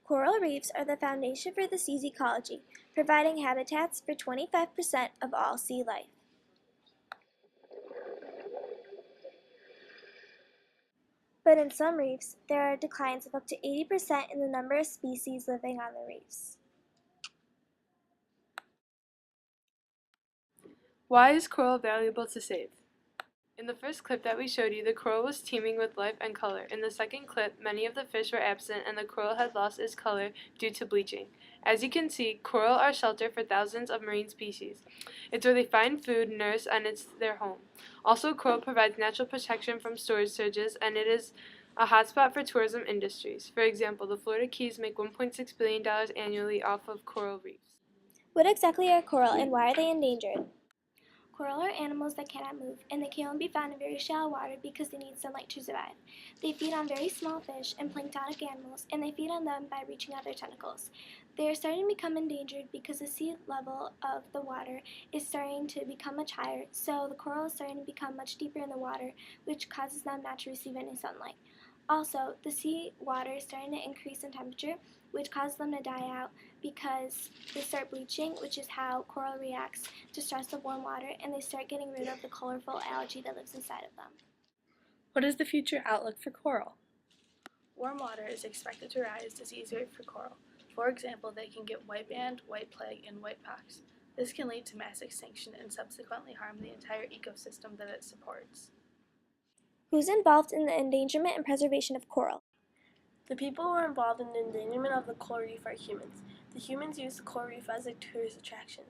Coral reefs are the foundation for the sea's ecology, providing habitats for 25% of all sea life. But in some reefs, there are declines of up to 80% in the number of species living on the reefs. Why is coral valuable to save? In the first clip that we showed you, the coral was teeming with life and color. In the second clip, many of the fish were absent and the coral had lost its color due to bleaching. As you can see, coral are shelter for thousands of marine species. It's where they find food, nurse, and it's their home. Also, coral provides natural protection from storage surges, and it is a hotspot for tourism industries. For example, the Florida Keys make $1.6 billion annually off of coral reefs. What exactly are coral and why are they endangered? Coral are animals that cannot move, and they can only be found in very shallow water because they need sunlight to survive. They feed on very small fish and planktonic animals, and they feed on them by reaching out their tentacles. They are starting to become endangered because the sea level of the water is starting to become much higher, so the coral is starting to become much deeper in the water, which causes them not to receive any sunlight. Also, the sea water is starting to increase in temperature, which causes them to die out because they start bleaching, which is how coral reacts to stress of warm water, and they start getting rid of the colorful algae that lives inside of them. What is the future outlook for coral? Warm water is expected to rise disease rate for coral. For example, they can get white band, white plague, and white pox. This can lead to mass extinction and subsequently harm the entire ecosystem that it supports. Who's involved in the endangerment and preservation of coral? The people who are involved in the endangerment of the coral reef are humans. The humans use the coral reef as a tourist attraction.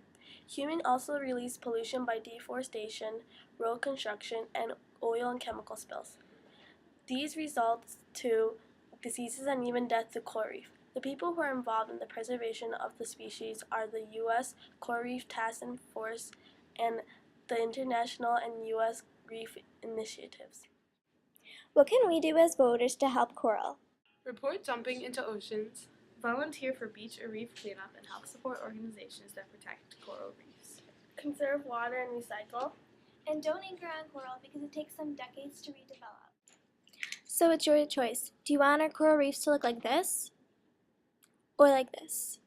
Humans also release pollution by deforestation, road construction, and oil and chemical spills. These result to diseases and even death to coral reef. The people who are involved in the preservation of the species are the U.S. Coral Reef Task Force and the international and U.S. reef initiatives. What can we do as voters to help coral? Report dumping into oceans. Volunteer for beach or reef cleanup and help support organizations that protect coral reefs. Conserve water and recycle. And don't anchor on coral because it takes some decades to redevelop. So it's your choice. Do you want our coral reefs to look like this? Or like this?